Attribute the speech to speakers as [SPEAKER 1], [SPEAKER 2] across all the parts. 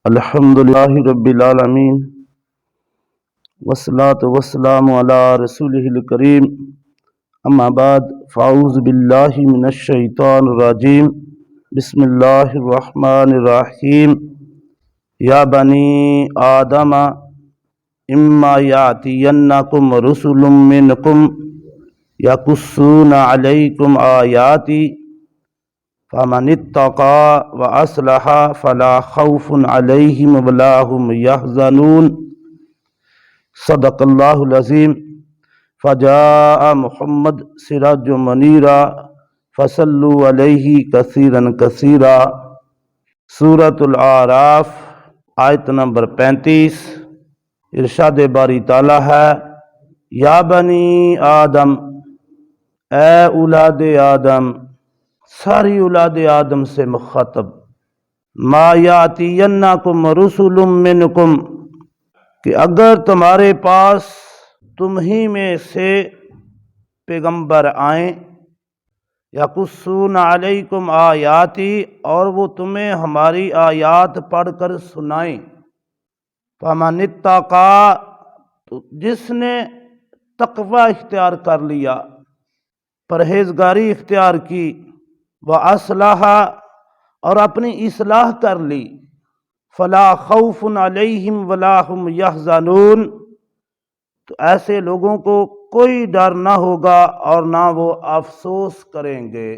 [SPEAKER 1] الحمد للہ رب العالمین والصلاة والسلام علی رسولہ الکریم اما بعد فاعوذ باللہ من الشیطان الرجیم بسم اللہ الرحمن الرحیم یا بنی آدم اما یاتینکم رسل منکم یقصون علیکم آیاتی فمن اتقى وأصلح فلا خوف عليهم ولا هم يحزنون صدق الله العظيم فجاء محمد سراج منيرا فصلوا عليه كثيرا كثيرا سورة الاعراف آیت نمبر 35 ارشاد باری تعالیٰ ہے یا بنی آدم اے اولاد آدم، ساری اولاد آدم سے مخاطب، ما یاتینکم رسل منکم، کہ اگر تمہارے پاس تم ہی میں سے پیغمبر آئیں، یقصون علیکم آیاتی، اور وہ تمہیں ہماری آیات پڑھ کر سنائیں، فمن اتقی، تو جس نے تقوی اختیار کر لیا، پرہیزگاری اختیار کی، وَأَصْلَحَ، اور اپنی اصلاح کر لی، فَلَا خَوْفٌ عَلَيْهِمْ وَلَا هُمْ يَحْزَنُونَ، تو ایسے لوگوں کو کوئی ڈر نہ ہوگا اور نہ وہ افسوس کریں گے۔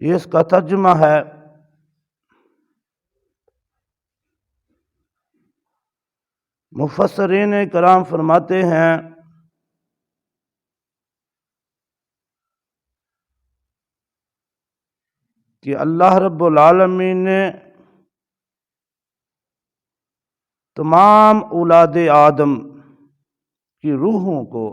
[SPEAKER 1] یہ اس کا ترجمہ ہے۔ مفسرین کرام فرماتے ہیں کہ اللہ رب العالمین نے تمام اولاد آدم کی روحوں کو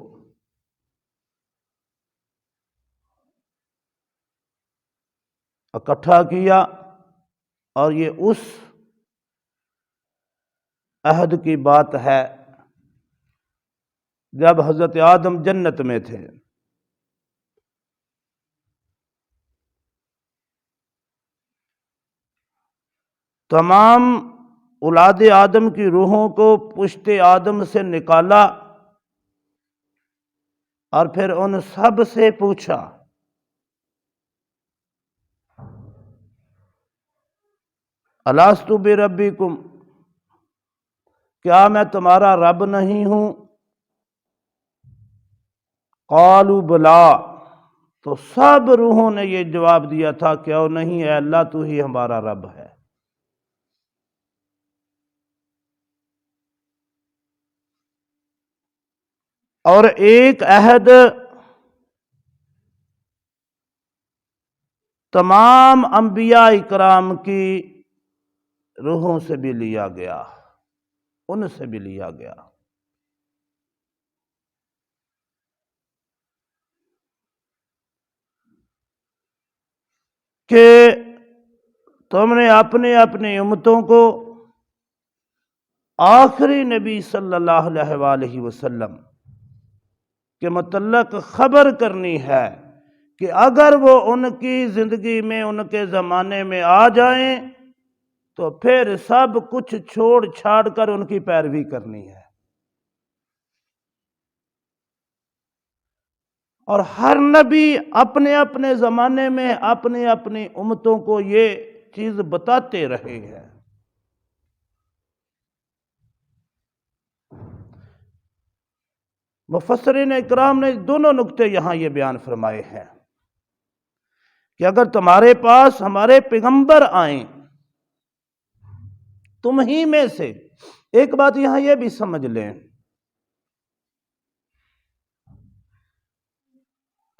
[SPEAKER 1] اکٹھا کیا، اور یہ اس عہد کی بات ہے جب حضرت آدم جنت میں تھے۔ تمام اولاد آدم کی روحوں کو پشت آدم سے نکالا، اور پھر ان سب سے پوچھا الست بربکم، کیا میں تمہارا رب نہیں ہوں؟ قالوا بلا، تو سب روحوں نے یہ جواب دیا تھا کیوں نہیں ہے اللہ، تو ہی ہمارا رب ہے۔ اور ایک عہد تمام انبیاء اکرام کی روحوں سے بھی لیا گیا، ان سے بھی لیا گیا کہ تم نے اپنے اپنی امتوں کو آخری نبی صلی اللہ علیہ وآلہ وسلم کے متعلق خبر کرنی ہے کہ اگر وہ ان کی زندگی میں، ان کے زمانے میں آ جائیں تو پھر سب کچھ چھوڑ چھاڑ کر ان کی پیروی کرنی ہے۔ اور ہر نبی اپنے اپنے زمانے میں اپنی اپنی امتوں کو یہ چیز بتاتے رہے ہیں۔ مفسرین اکرام نے دونوں نکتے یہاں یہ بیان فرمائے ہیں کہ اگر تمہارے پاس ہمارے پیغمبر آئیں تم ہی میں سے، ایک بات یہاں یہ بھی سمجھ لیں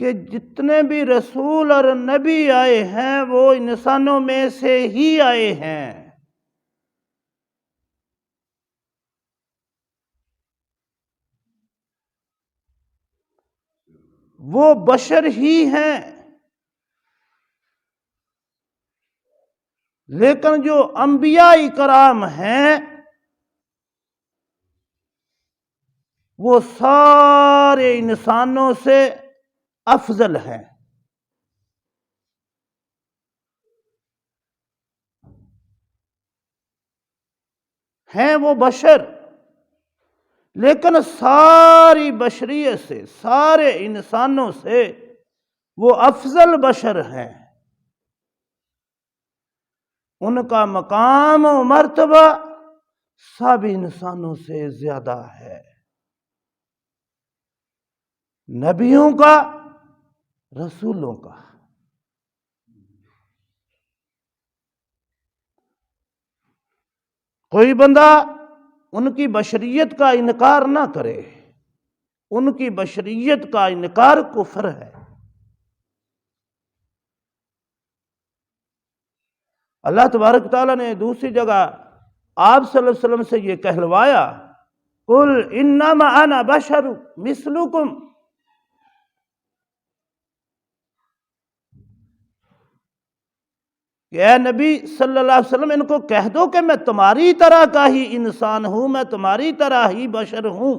[SPEAKER 1] کہ جتنے بھی رسول اور نبی آئے ہیں وہ انسانوں میں سے ہی آئے ہیں، وہ بشر ہی ہیں، لیکن جو انبیاء کرام ہیں وہ سارے انسانوں سے افضل ہیں۔ ہیں وہ بشر، لیکن ساری بشریت سے، سارے انسانوں سے وہ افضل بشر ہیں، ان کا مقام و مرتبہ سب انسانوں سے زیادہ ہے، نبیوں کا، رسولوں کا۔ کوئی بندہ ان کی بشریت کا انکار نہ کرے، ان کی بشریت کا انکار کفر ہے۔ اللہ تبارک تعالیٰ نے دوسری جگہ آپ صلی اللہ علیہ وسلم سے یہ کہلوایا، قل انما انا بشر مثلکم، کہ اے نبی صلی اللہ علیہ وسلم ان کو کہہ دو کہ میں تمہاری طرح کا ہی انسان ہوں، میں تمہاری طرح ہی بشر ہوں،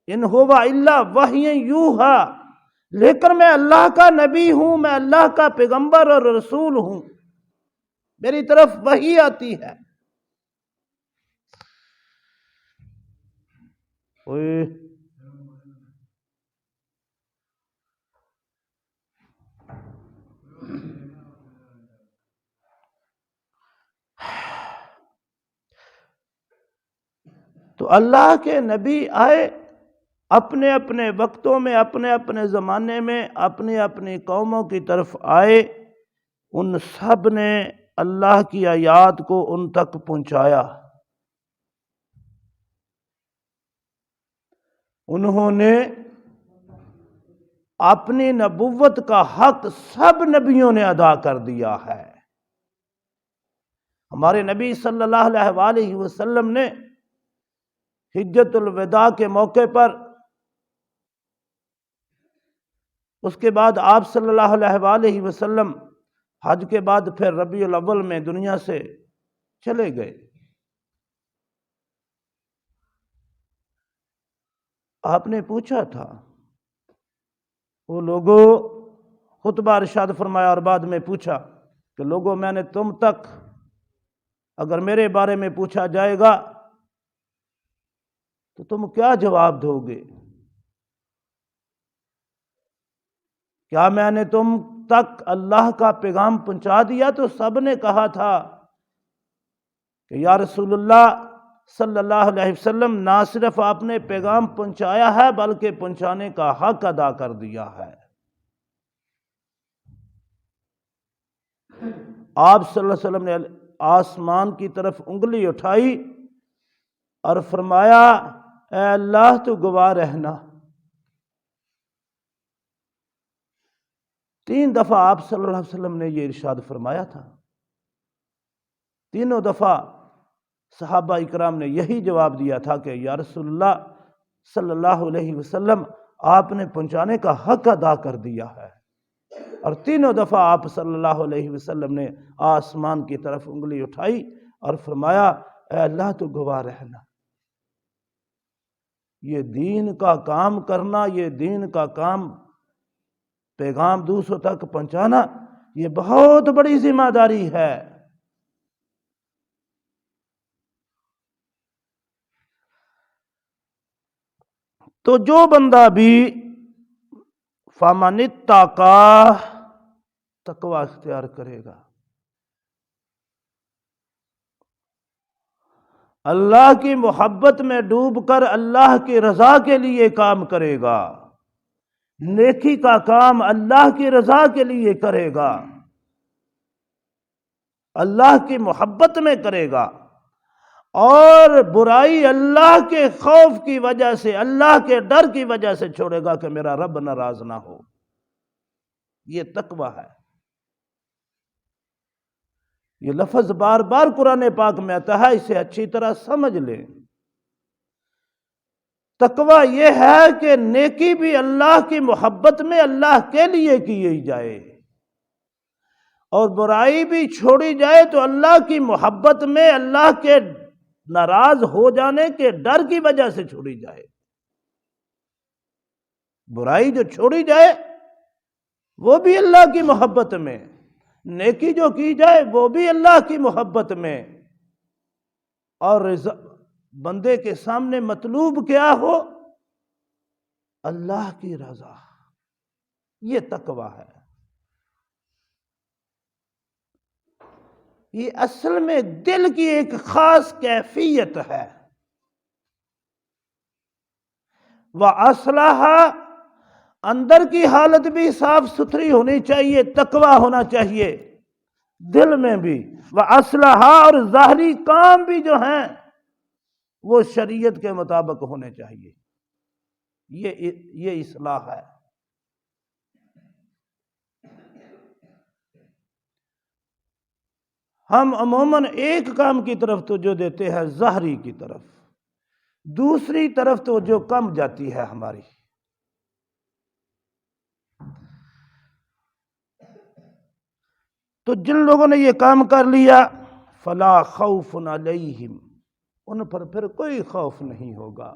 [SPEAKER 1] ان هو الا وحی یوحی، لیکن میں اللہ کا نبی ہوں، میں اللہ کا پیغمبر اور رسول ہوں، میری طرف وحی آتی ہے۔ تو اللہ کے نبی آئے، اپنے اپنے وقتوں میں، اپنے اپنے زمانے میں، اپنی اپنی قوموں کی طرف آئے، ان سب نے اللہ کی آیات کو ان تک پہنچایا، انہوں نے اپنی نبوت کا حق سب نبیوں نے ادا کر دیا ہے۔ ہمارے نبی صلی اللہ علیہ وآلہ وسلم نے حجۃ الوداع کے موقع پر، اس کے بعد آپ صلی اللہ علیہ وآلہ وسلم حج کے بعد پھر ربیع الاول میں دنیا سے چلے گئے۔ آپ نے پوچھا تھا، وہ لوگوں، خطبہ ارشاد فرمایا اور بعد میں پوچھا کہ لوگوں میں نے تم تک اگر میرے بارے میں پوچھا جائے گا تو تم کیا جواب دو گے؟ کیا میں نے تم تک اللہ کا پیغام پہنچا دیا؟ تو سب نے کہا تھا کہ یا رسول اللہ صلی اللہ علیہ وسلم، نہ صرف آپ نے پیغام پہنچایا ہے بلکہ پہنچانے کا حق ادا کر دیا ہے۔ آپ صلی اللہ علیہ وسلم نے آسمان کی طرف انگلی اٹھائی اور فرمایا، اے اللہ تو گواہ رہنا۔ 3 دفعہ آپ صلی اللہ علیہ وسلم نے یہ ارشاد فرمایا تھا، تینوں دفعہ صحابہ اکرام نے یہی جواب دیا تھا کہ یا رسول اللہ صلی اللہ علیہ وسلم، آپ نے پہنچانے کا حق ادا کر دیا ہے۔ اور تینوں دفعہ آپ صلی اللہ علیہ وسلم نے آسمان کی طرف انگلی اٹھائی اور فرمایا، اے اللہ تو گواہ رہنا۔ یہ دین کا کام کرنا، یہ دین کا کام پیغام دوسروں تک پہنچانا، یہ بہت بڑی ذمہ داری ہے۔ تو جو بندہ بھی فَمَنِ اتَّقَىٰ، تقوی اختیار کرے گا، اللہ کی محبت میں ڈوب کر اللہ کی رضا کے لیے کام کرے گا، نیکی کا کام اللہ کی رضا کے لیے کرے گا، اللہ کی محبت میں کرے گا، اور برائی اللہ کے خوف کی وجہ سے، اللہ کے ڈر کی وجہ سے چھوڑے گا کہ میرا رب ناراض نہ ہو۔ یہ تقوی ہے۔ یہ لفظ بار بار قرآن پاک میں آتا ہے، اسے اچھی طرح سمجھ لیں۔ تقوی یہ ہے کہ نیکی بھی اللہ کی محبت میں اللہ کے لیے کی جائے، اور برائی بھی چھوڑی جائے تو اللہ کی محبت میں، اللہ کے ناراض ہو جانے کے ڈر کی وجہ سے چھوڑی جائے۔ برائی جو چھوڑی جائے وہ بھی اللہ کی محبت میں، نیکی جو کی جائے وہ بھی اللہ کی محبت میں۔ اور بندے کے سامنے مطلوب کیا ہو؟ اللہ کی رضا، یہ تقویٰ ہے۔ یہ اصل میں دل کی ایک خاص کیفیت ہے۔ وَأَصْلَحَ، اندر کی حالت بھی صاف ستھری ہونی چاہیے، تقویٰ ہونا چاہیے دل میں بھی۔ وَأَصْلَحَ، اور ظاہری کام بھی جو ہیں وہ شریعت کے مطابق ہونے چاہیے۔ یہ اصلاح ہے۔ ہم عموماً ایک کام کی طرف توجہ دیتے ہیں، ظاہری کی طرف، دوسری طرف توجہ کم جاتی ہے ہماری۔ تو جن لوگوں نے یہ کام کر لیا، فلا خوف علیہم، ان پر پھر کوئی خوف نہیں ہوگا،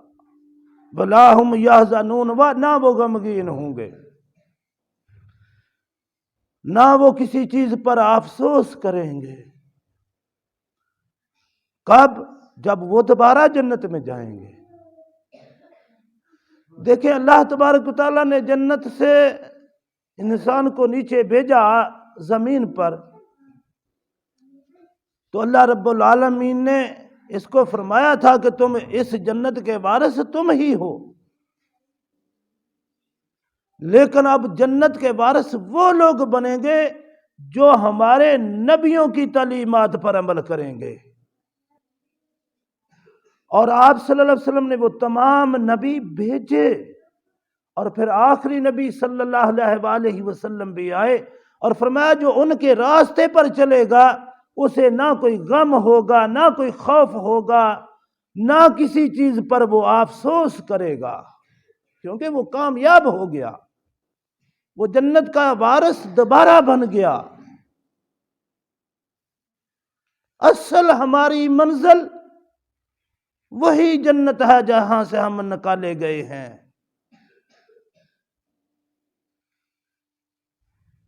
[SPEAKER 1] ولا ہم یحزنون، نہ وہ غمگین ہوں گے، نہ وہ کسی چیز پر افسوس کریں گے۔ کب؟ جب وہ دوبارہ جنت میں جائیں گے۔ دیکھیں، اللہ تبارک و تعالیٰ نے جنت سے انسان کو نیچے بھیجا زمین پر، تو اللہ رب العالمین نے اس کو فرمایا تھا کہ تم اس جنت کے وارث تم ہی ہو، لیکن اب جنت کے وارث وہ لوگ بنیں گے جو ہمارے نبیوں کی تعلیمات پر عمل کریں گے۔ اور آپ صلی اللہ علیہ وسلم نے وہ تمام نبی بھیجے، اور پھر آخری نبی صلی اللہ علیہ وآلہ وسلم بھی آئے اور فرمایا جو ان کے راستے پر چلے گا اسے نہ کوئی غم ہوگا، نہ کوئی خوف ہوگا، نہ کسی چیز پر وہ افسوس کرے گا، کیونکہ وہ کامیاب ہو گیا، وہ جنت کا وارث دوبارہ بن گیا۔ اصل ہماری منزل وہی جنت ہے جہاں سے ہم نکالے گئے ہیں۔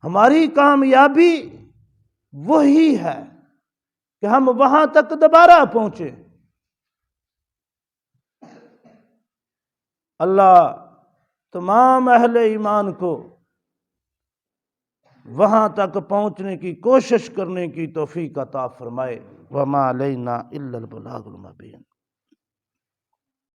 [SPEAKER 1] ہماری کامیابی وہی ہے کہ ہم وہاں تک دوبارہ پہنچے۔ اللہ تمام اہل ایمان کو وہاں تک پہنچنے کی کوشش کرنے کی توفیق عطا فرمائے۔ وما علینا الا البلاغ المبین۔